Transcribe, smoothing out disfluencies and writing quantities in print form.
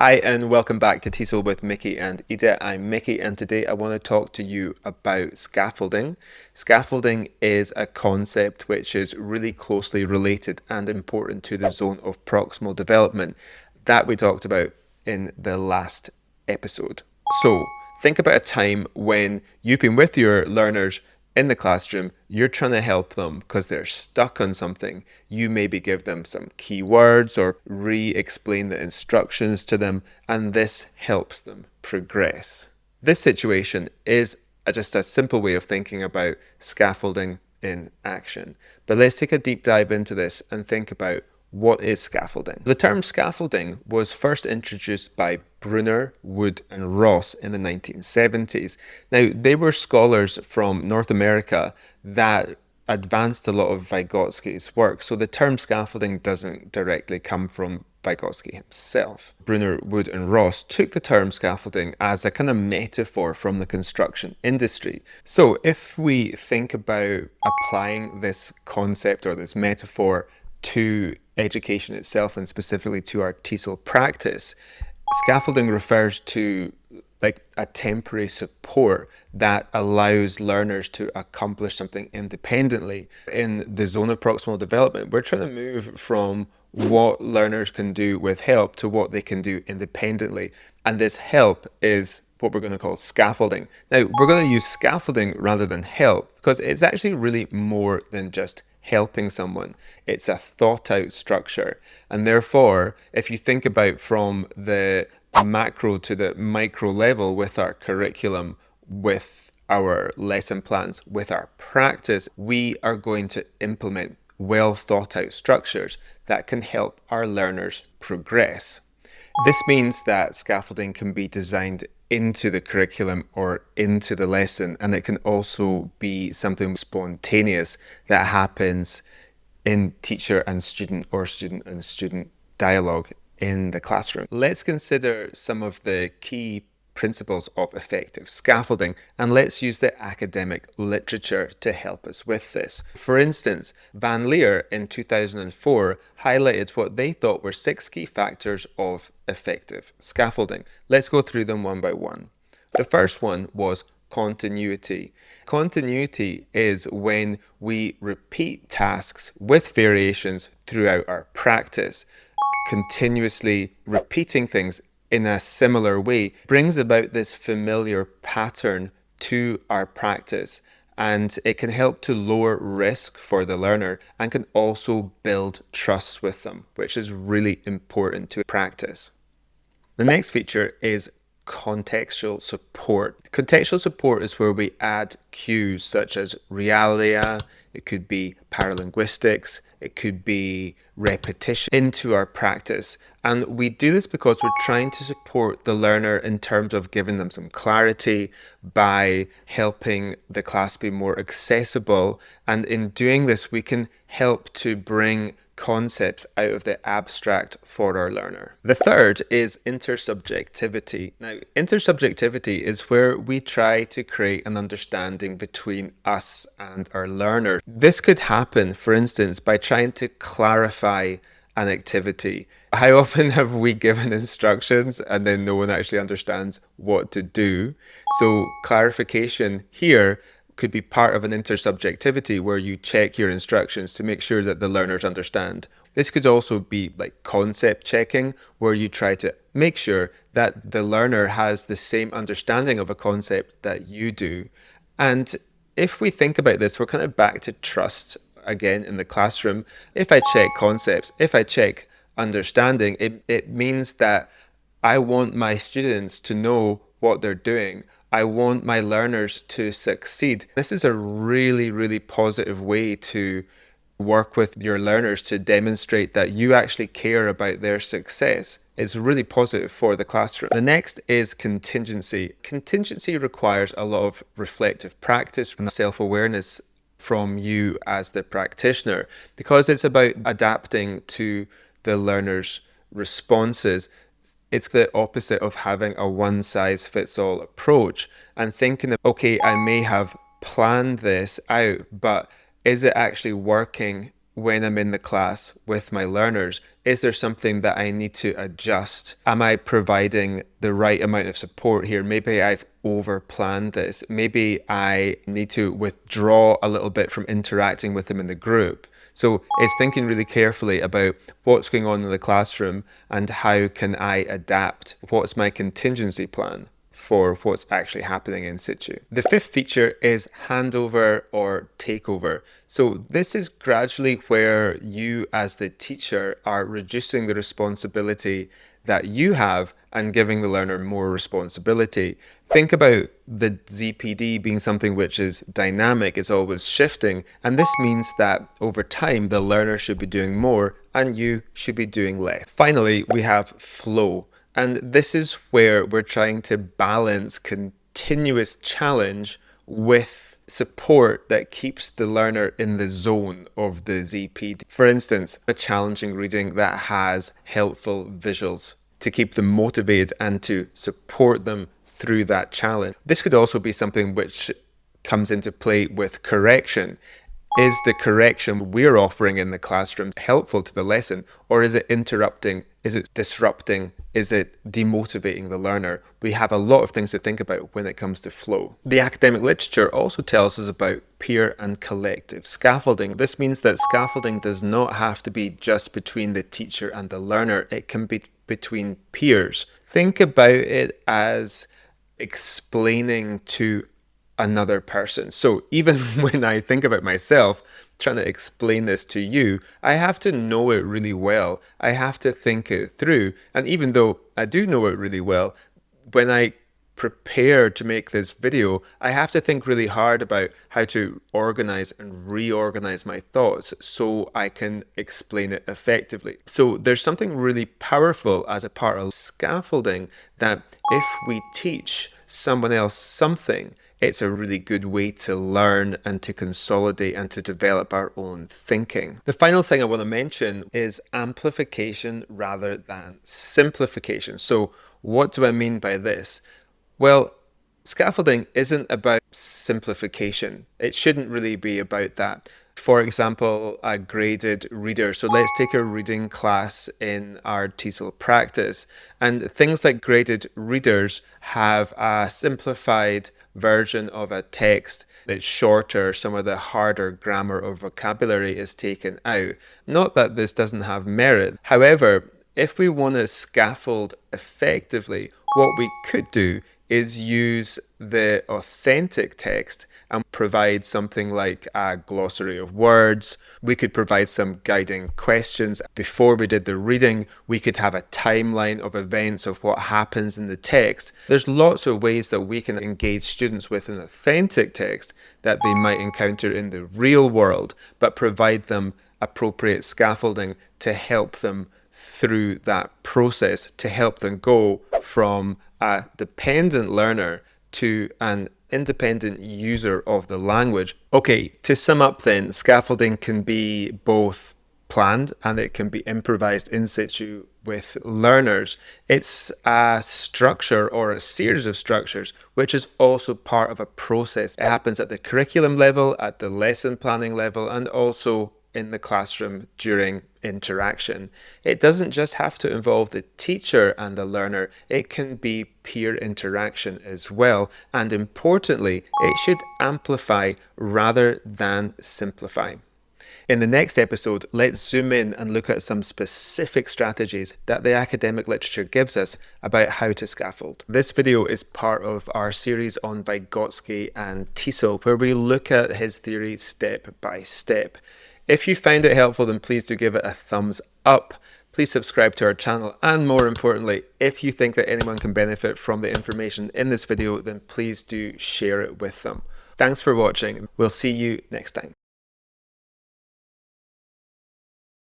Hi and welcome back to TESOL with Mickey and Ida. I'm Mickey and today I want to talk to you about scaffolding. Scaffolding is a concept which is really closely related and important to the zone of proximal development that we talked about in the last episode. So think about a time when you've been with your learners in the classroom, you're trying to help them because they're stuck on something. You maybe give them some keywords or re-explain the instructions to them, and this helps them progress. This situation is just a simple way of thinking about scaffolding in action. But let's take a deep dive into this and think about what is scaffolding? The term scaffolding was first introduced by Bruner, Wood, and Ross in the 1970s. Now, they were scholars from North America that advanced a lot of Vygotsky's work, so the term scaffolding doesn't directly come from Vygotsky himself. Bruner, Wood, and Ross took the term scaffolding as a kind of metaphor from the construction industry. So if we think about applying this concept or this metaphor to education itself and specifically to our TESOL practice, scaffolding refers to like a temporary support that allows learners to accomplish something independently. In the zone of proximal development, we're trying to move from what learners can do with help to what they can do independently. And this help is what we're going to call scaffolding. Now, we're going to use scaffolding rather than help because it's actually really more than just helping someone. It's a thought out structure. And therefore, if you think about from the macro to the micro level with our curriculum, with our lesson plans, with our practice, we are going to implement well thought out structures that can help our learners progress. This means that scaffolding can be designed into the curriculum or into the lesson, and it can also be something spontaneous that happens in teacher and student or student and student dialogue in the classroom. Let's consider some of the key principles of effective scaffolding, and let's use the academic literature to help us with this. For instance, Van Leer in 2004 highlighted what they thought were 6 key factors of effective scaffolding. Let's go through them one by one. The first one was continuity. Continuity is when we repeat tasks with variations throughout our practice. Continuously repeating things in a similar way brings about this familiar pattern to our practice, and it can help to lower risk for the learner and can also build trust with them, which is really important to practice. The next feature is contextual support. Contextual support is where we add cues such as realia, it could be paralinguistics, it could be repetition into our practice. And we do this because we're trying to support the learner in terms of giving them some clarity by helping the class be more accessible. And in doing this, we can help to bring concepts out of the abstract for our learner. The third is intersubjectivity. Now, intersubjectivity is where we try to create an understanding between us and our learner. This could happen, for instance, by trying to clarify an activity. How often have we given instructions and then no one actually understands what to do? So clarification here could be part of an intersubjectivity where you check your instructions to make sure that the learners understand. This could also be like concept checking, where you try to make sure that the learner has the same understanding of a concept that you do. And if we think about this, we're kind of back to trust again in the classroom. If I check concepts, if I check understanding, it means that I want my students to know what they're doing. I want my learners to succeed. This is a really, really positive way to work with your learners to demonstrate that you actually care about their success. It's really positive for the classroom. The next is contingency. Contingency requires a lot of reflective practice and self-awareness from you as the practitioner because it's about adapting to the learner's responses. It's the opposite of having a one-size-fits-all approach and thinking, okay, I may have planned this out, but is it actually working when I'm in the class with my learners? Is there something that I need to adjust? Am I providing the right amount of support here? Maybe I've over-planned this. Maybe I need to withdraw a little bit from interacting with them in the group. So it's thinking really carefully about what's going on in the classroom and how can I adapt? What's my contingency plan for what's actually happening in situ? The fifth feature is handover or takeover. So this is gradually where you as the teacher are reducing the responsibility that you have and giving the learner more responsibility. Think about the ZPD being something which is dynamic, it's always shifting, and this means that over time the learner should be doing more and you should be doing less. Finally, we have flow, and this is where we're trying to balance continuous challenge with support that keeps the learner in the zone of the ZPD. For instance, a challenging reading that has helpful visuals to keep them motivated and to support them through that challenge. This could also be something which comes into play with correction. Is the correction we're offering in the classroom helpful to the lesson, or is it interrupting? Is it disrupting? Is it demotivating the learner? We have a lot of things to think about when it comes to flow. The academic literature also tells us about peer and collective scaffolding. This means that scaffolding does not have to be just between the teacher and the learner. It can be between peers. Think about it as explaining to another person. So even when I think about myself trying to explain this to you, I have to know it really well. I have to think it through. And even though I do know it really well, when I prepare to make this video, I have to think really hard about how to organize and reorganize my thoughts so I can explain it effectively. So there's something really powerful as a part of scaffolding that if we teach someone else something, it's a really good way to learn and to consolidate and to develop our own thinking. The final thing I want to mention is amplification rather than simplification. So what do I mean by this? Well, scaffolding isn't about simplification. It shouldn't really be about that. For example, a graded reader. So let's take a reading class in our TESOL practice. And things like graded readers have a simplified version of a text that's shorter. Some of the harder grammar or vocabulary is taken out. Not that this doesn't have merit. However, if we want to scaffold effectively, what we could do is use the authentic text and provide something like a glossary of words. We could provide some guiding questions. Before we did the reading, we could have a timeline of events of what happens in the text. There's lots of ways that we can engage students with an authentic text that they might encounter in the real world, but provide them appropriate scaffolding to help them through that process, to help them go from a dependent learner to an independent user of the language. Okay, to sum up then, scaffolding can be both planned and it can be improvised in situ with learners. It's a structure or a series of structures which is also part of a process. It happens at the curriculum level, at the lesson planning level, and also in the classroom during interaction. It doesn't just have to involve the teacher and the learner, it can be peer interaction as well. And importantly, it should amplify rather than simplify. In the next episode, let's zoom in and look at some specific strategies that the academic literature gives us about how to scaffold. This video is part of our series on Walqui and TESOL, where we look at his theory step by step. If you found it helpful, then please do give it a thumbs up. Please subscribe to our channel, and more importantly, if you think that anyone can benefit from the information in this video, then please do share it with them. Thanks for watching. We'll see you next time.